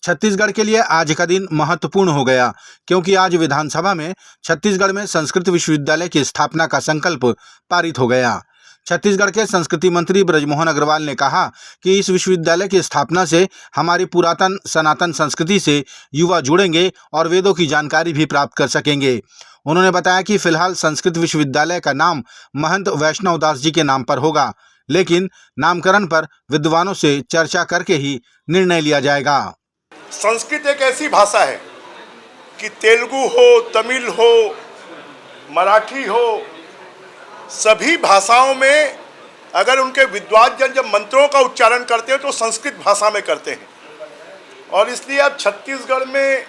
छत्तीसगढ़ के लिए आज का दिन महत्वपूर्ण हो गया, क्योंकि आज विधानसभा में छत्तीसगढ़ में संस्कृत विश्वविद्यालय की स्थापना का संकल्प पारित हो गया। छत्तीसगढ़ के संस्कृति मंत्री बृजमोहन अग्रवाल ने कहा कि इस विश्वविद्यालय की स्थापना से हमारी पुरातन सनातन संस्कृति से युवा जुड़ेंगे और वेदों की जानकारी भी प्राप्त कर सकेंगे। उन्होंने बताया कि फिलहाल संस्कृत विश्वविद्यालय का नाम महंत वैष्णव दास जी के नाम पर होगा, लेकिन नामकरण पर विद्वानों से चर्चा करके ही निर्णय लिया जाएगा। संस्कृत एक ऐसी भाषा है कि तेलुगु हो, तमिल हो, मराठी हो, सभी भाषाओं में अगर उनके विद्वान जन जब मंत्रों का उच्चारण करते हैं तो संस्कृत भाषा में करते हैं। और इसलिए अब छत्तीसगढ़ में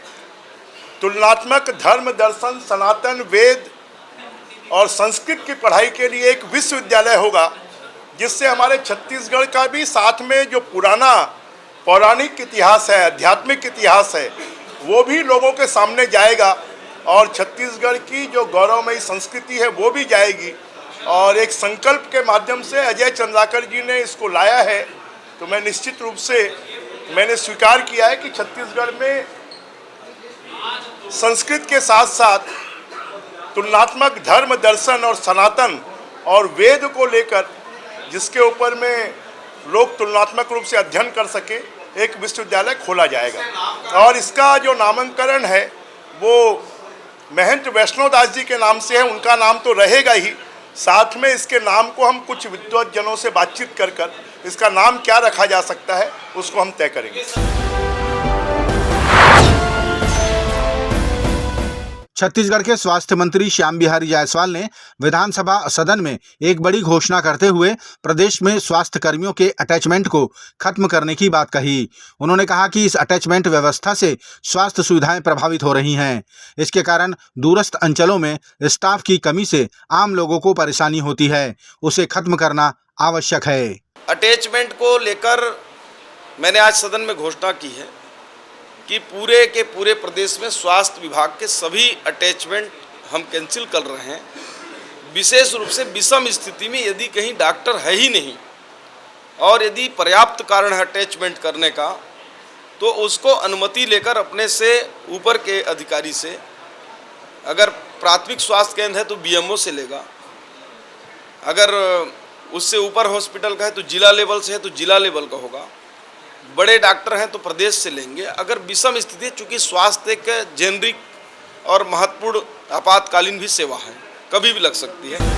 तुलनात्मक धर्म, दर्शन, सनातन, वेद और संस्कृत की पढ़ाई के लिए एक विश्वविद्यालय होगा, जिससे हमारे छत्तीसगढ़ का भी साथ में जो पुराना पौराणिक इतिहास है, आध्यात्मिक इतिहास है, वो भी लोगों के सामने जाएगा और छत्तीसगढ़ की जो गौरवमयी संस्कृति है वो भी जाएगी। और एक संकल्प के माध्यम से अजय चंद्राकर जी ने इसको लाया है, तो मैं निश्चित रूप से मैंने स्वीकार किया है कि छत्तीसगढ़ में संस्कृत के साथ साथ तुलनात्मक धर्म, दर्शन और सनातन और वेद को लेकर, जिसके ऊपर में लोग तुलनात्मक रूप से अध्ययन कर सके, एक विश्वविद्यालय खोला जाएगा। और इसका जो नामकरण है वो महंत वैष्णव दास जी के नाम से है। उनका नाम तो रहेगा ही, साथ में इसके नाम को हम कुछ विद्वज्जनों से बातचीत कर इसका नाम क्या रखा जा सकता है उसको हम तय करेंगे। छत्तीसगढ़ के स्वास्थ्य मंत्री श्याम बिहारी जायसवाल ने विधानसभा सदन में एक बड़ी घोषणा करते हुए प्रदेश में स्वास्थ्य कर्मियों के अटैचमेंट को खत्म करने की बात कही। उन्होंने कहा कि इस अटैचमेंट व्यवस्था से स्वास्थ्य सुविधाएं प्रभावित हो रही हैं। इसके कारण दूरस्थ अंचलों में स्टाफ की कमी से आम लोगों को परेशानी होती है, उसे खत्म करना आवश्यक है। अटैचमेंट को लेकर मैंने आज सदन में घोषणा की है कि पूरे के पूरे प्रदेश में स्वास्थ्य विभाग के सभी अटैचमेंट हम कैंसिल कर रहे हैं। विशेष रूप से विषम स्थिति में यदि कहीं डॉक्टर है ही नहीं और यदि पर्याप्त कारण है अटैचमेंट करने का, तो उसको अनुमति लेकर अपने से ऊपर के अधिकारी से, अगर प्राथमिक स्वास्थ्य केंद्र है तो बीएमओ से लेगा, अगर उससे ऊपर हॉस्पिटल का है तो जिला लेवल से है तो जिला लेवल का होगा, बड़े डॉक्टर हैं तो प्रदेश से लेंगे। अगर विषम स्थिति है, चूँकि स्वास्थ्य एक जेनरिक और महत्वपूर्ण आपातकालीन भी सेवा है, कभी भी लग सकती है।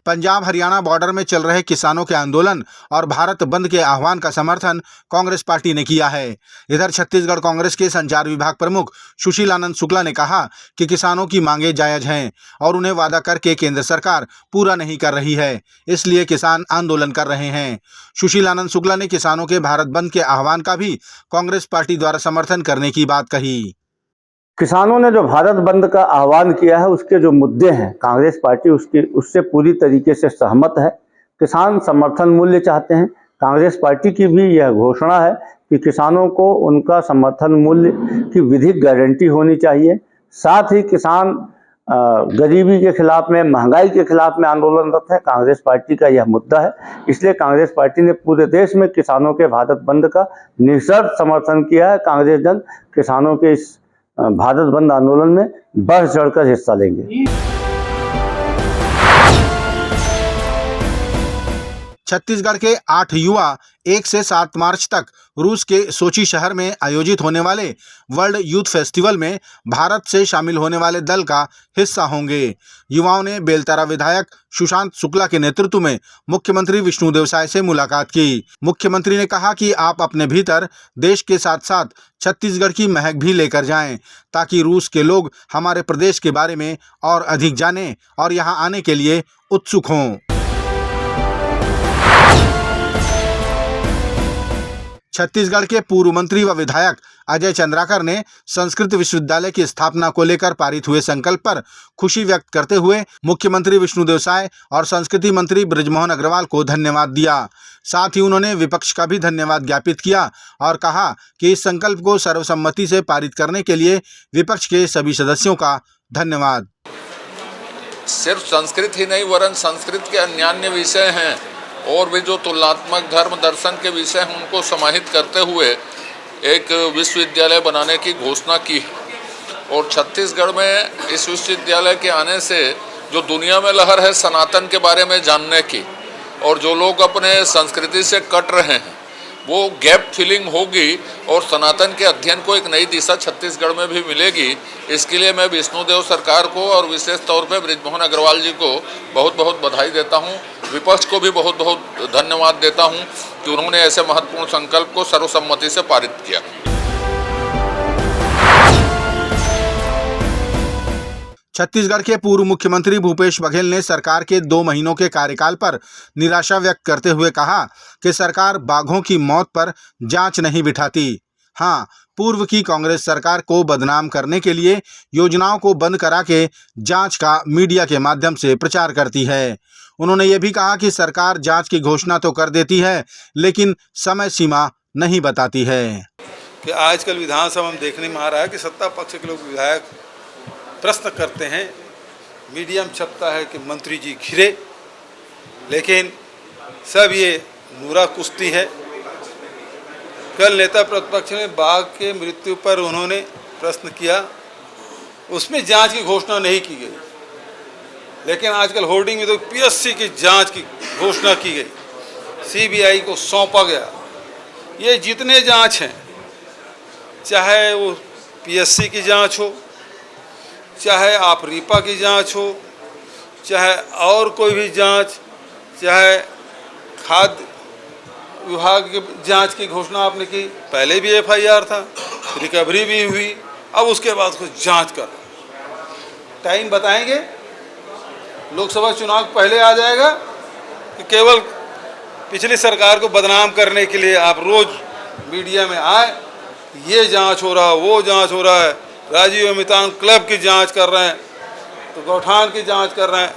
पंजाब हरियाणा बॉर्डर में चल रहे किसानों के आंदोलन और भारत बंद के आह्वान का समर्थन कांग्रेस पार्टी ने किया है। इधर छत्तीसगढ़ कांग्रेस के संचार विभाग प्रमुख सुशील आनंद शुक्ला ने कहा कि किसानों की मांगें जायज हैं और उन्हें वादा करके केंद्र सरकार पूरा नहीं कर रही है, इसलिए किसान आंदोलन कर रहे हैं। सुशील आनंद शुक्ला ने किसानों के भारत बंद के आह्वान का भी कांग्रेस पार्टी द्वारा समर्थन करने की बात कही। किसानों ने जो भारत बंद का आह्वान किया है, उसके जो मुद्दे हैं, कांग्रेस पार्टी उससे पूरी तरीके से सहमत है। किसान समर्थन मूल्य चाहते हैं। कांग्रेस पार्टी की भी यह घोषणा है कि किसानों को उनका समर्थन मूल्य की विधिक गारंटी होनी चाहिए। साथ ही किसान गरीबी के खिलाफ में, महंगाई के खिलाफ में आंदोलनरत है। कांग्रेस पार्टी का यह मुद्दा है, इसलिए कांग्रेस पार्टी ने पूरे देश में किसानों के भारत बंद का निःशर्त समर्थन किया है। कांग्रेस जन किसानों के इस भारत बंद आंदोलन में बढ़ चढ़कर हिस्सा लेंगे। छत्तीसगढ़ के 8 युवा 1 से 7 मार्च तक रूस के सोची शहर में आयोजित होने वाले वर्ल्ड यूथ फेस्टिवल में भारत से शामिल होने वाले दल का हिस्सा होंगे। युवाओं ने बेलतरा विधायक सुशांत शुक्ला के नेतृत्व में मुख्यमंत्री विष्णुदेव साय से मुलाकात की। मुख्यमंत्री ने कहा कि आप अपने भीतर देश के साथ साथ छत्तीसगढ़ की महक भी लेकर जाएं, ताकि रूस के लोग हमारे प्रदेश के बारे में और अधिक जानें और यहाँ आने के लिए उत्सुक हों। छत्तीसगढ़ के पूर्व मंत्री व विधायक अजय चंद्राकर ने संस्कृत विश्वविद्यालय की स्थापना को लेकर पारित हुए संकल्प पर खुशी व्यक्त करते हुए मुख्यमंत्री विष्णुदेव साय और संस्कृति मंत्री बृजमोहन अग्रवाल को धन्यवाद दिया। साथ ही उन्होंने विपक्ष का भी धन्यवाद ज्ञापित किया और कहा कि इस संकल्प को सर्वसम्मति से पारित करने के लिए विपक्ष के सभी सदस्यों का धन्यवाद। सिर्फ संस्कृत ही नहीं वरन संस्कृत के अन्यान्य विषय हैं और भी जो तुलनात्मक धर्म दर्शन के विषय हैं उनको समाहित करते हुए एक विश्वविद्यालय बनाने की घोषणा की है। और छत्तीसगढ़ में इस विश्वविद्यालय के आने से जो दुनिया में लहर है सनातन के बारे में जानने की, और जो लोग अपने संस्कृति से कट रहे हैं वो गैप फिलिंग होगी और सनातन के अध्ययन को एक नई दिशा छत्तीसगढ़ में भी मिलेगी। इसके लिए मैं विष्णुदेव सरकार को और विशेष तौर पे बृजमोहन अग्रवाल जी को बहुत बहुत बधाई देता हूं। विपक्ष को भी बहुत बहुत धन्यवाद देता हूं कि उन्होंने ऐसे महत्वपूर्ण संकल्प को सर्वसम्मति से पारित किया। छत्तीसगढ़ के पूर्व मुख्यमंत्री भूपेश बघेल ने सरकार के 2 महीनों के कार्यकाल पर निराशा व्यक्त करते हुए कहा कि सरकार बाघों की मौत पर जांच नहीं बिठाती। हाँ, पूर्व की कांग्रेस सरकार को बदनाम करने के लिए योजनाओं को बंद करा के जांच का मीडिया के माध्यम से प्रचार करती है। उन्होंने ये भी कहा कि सरकार जांच की घोषणा तो कर देती है लेकिन समय सीमा नहीं बताती है। कि आजकल विधानसभा में देखने में आ रहा है कि सत्ता पक्ष के लोग विधायक प्रश्न करते हैं, मीडिया में छपता है कि मंत्री जी घिरे, लेकिन सब ये नूरा कुश्ती है। कल नेता प्रतिपक्ष ने बाघ के मृत्यु पर उन्होंने प्रश्न किया, उसमें जांच की घोषणा नहीं की गई, लेकिन आजकल होर्डिंग में तो पीएससी की जांच की घोषणा की गई, सीबीआई को सौंपा गया। ये जितने जांच हैं, चाहे वो पीएससी की जांच हो, चाहे आप रीपा की जांच हो, चाहे और कोई भी जांच, चाहे खाद्य विभाग की जांच की घोषणा आपने की, पहले भी एफआईआर था, रिकवरी भी हुई, अब उसके बाद कुछ जांच कर टाइम बताएंगे। लोकसभा चुनाव पहले आ जाएगा कि केवल पिछली सरकार को बदनाम करने के लिए आप रोज मीडिया में आए, ये जांच हो रहा है, वो जांच हो रहा है, राजीव अमिताभ क्लब की जांच कर रहे हैं, तो गौठान की जांच कर रहे हैं,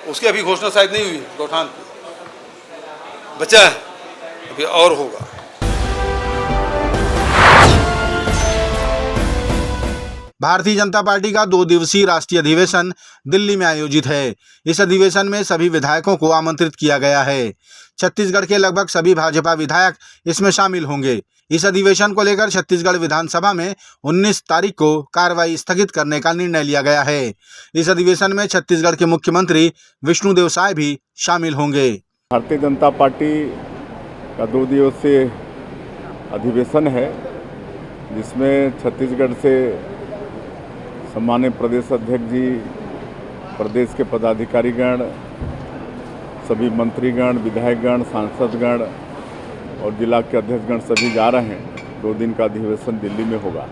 उसकी अभी घोषणा शायद नहीं हुई, गौठान की बचा है, अभी और होगा। भारतीय जनता पार्टी का 2 दिवसीय राष्ट्रीय अधिवेशन दिल्ली में आयोजित है। इस अधिवेशन में सभी विधायकों को आमंत्रित किया गया है। छत्तीसगढ़ के लगभग सभी भाजपा विधायक इसमें शामिल होंगे। इस अधिवेशन को लेकर छत्तीसगढ़ विधानसभा में 19 तारीख को कार्रवाई स्थगित करने का निर्णय लिया गया है। इस अधिवेशन में छत्तीसगढ़ के मुख्यमंत्री विष्णुदेव साय भी शामिल होंगे। भारतीय जनता पार्टी का 2 दिवसीय अधिवेशन है, जिसमें छत्तीसगढ़ से सम्मानित प्रदेश अध्यक्ष जी, प्रदेश के पदाधिकारीगण, सभी मंत्रीगण, विधायकगण, सांसदगण और जिला के अध्यक्षगण सभी जा रहे हैं। 2 दिन का अधिवेशन दिल्ली में होगा।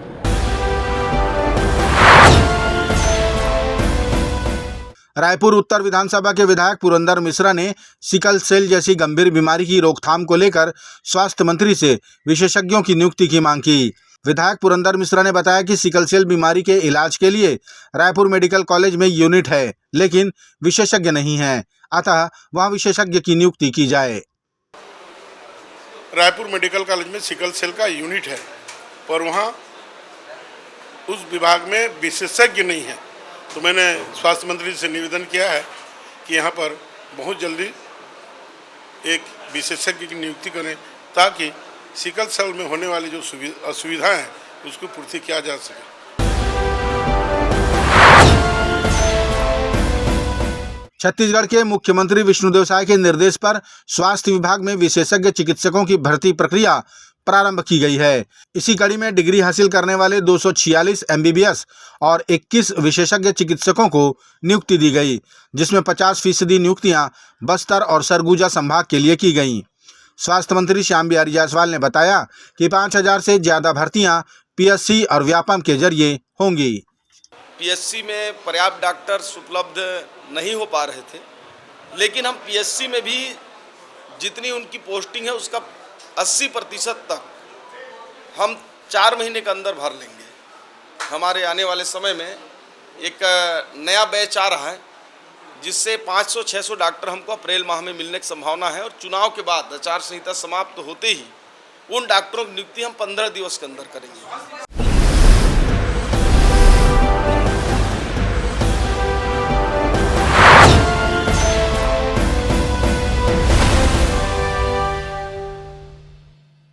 रायपुर उत्तर विधानसभा के विधायक पुरंदर मिश्रा ने सिकल सेल जैसी गंभीर बीमारी की रोकथाम को लेकर स्वास्थ्य मंत्री से विशेषज्ञों की नियुक्ति की मांग की। विधायक पुरंदर मिश्रा ने बताया कि सिकल सेल बीमारी के इलाज के लिए रायपुर मेडिकल कॉलेज में यूनिट है, लेकिन विशेषज्ञ नहीं है, अतः वहां विशेषज्ञ की नियुक्ति की जाए। रायपुर मेडिकल कॉलेज में सिकल सेल का यूनिट है, पर वहाँ उस विभाग में विशेषज्ञ नहीं है। तो मैंने स्वास्थ्य मंत्री से निवेदन किया है कि यहाँ पर बहुत जल्दी एक विशेषज्ञ की नियुक्ति करें, ताकि सिकल सेल में होने वाली जो असुविधाएं हैं उसको पूर्ति किया जा सके। छत्तीसगढ़ के मुख्यमंत्री विष्णुदेव साय के निर्देश पर स्वास्थ्य विभाग में विशेषज्ञ चिकित्सकों की भर्ती प्रक्रिया प्रारंभ की गई है। इसी कड़ी में डिग्री हासिल करने वाले 246 MBBS और 21 विशेषज्ञ चिकित्सकों को नियुक्ति दी गई, जिसमें 50% नियुक्तियां बस्तर और सरगुजा संभाग के लिए की गईं। स्वास्थ्य मंत्री श्याम बिहारी जायसवाल ने बताया कि 5000 से ज़्यादा भर्तियां PSC और व्यापम के जरिए होंगी। PSC में पर्याप्त डॉक्टर्स उपलब्ध नहीं हो पा रहे थे, लेकिन हम PSC में भी जितनी उनकी पोस्टिंग है उसका 80% तक हम 4 महीने के अंदर भर लेंगे। हमारे आने वाले समय में एक नया बैच आ रहा है, जिससे 500-600 डॉक्टर हमको अप्रैल माह में मिलने की संभावना है, और चुनाव के बाद आचार संहिता समाप्त होते ही उन डॉक्टरों की नियुक्ति हम 15 दिवस के अंदर करेंगे।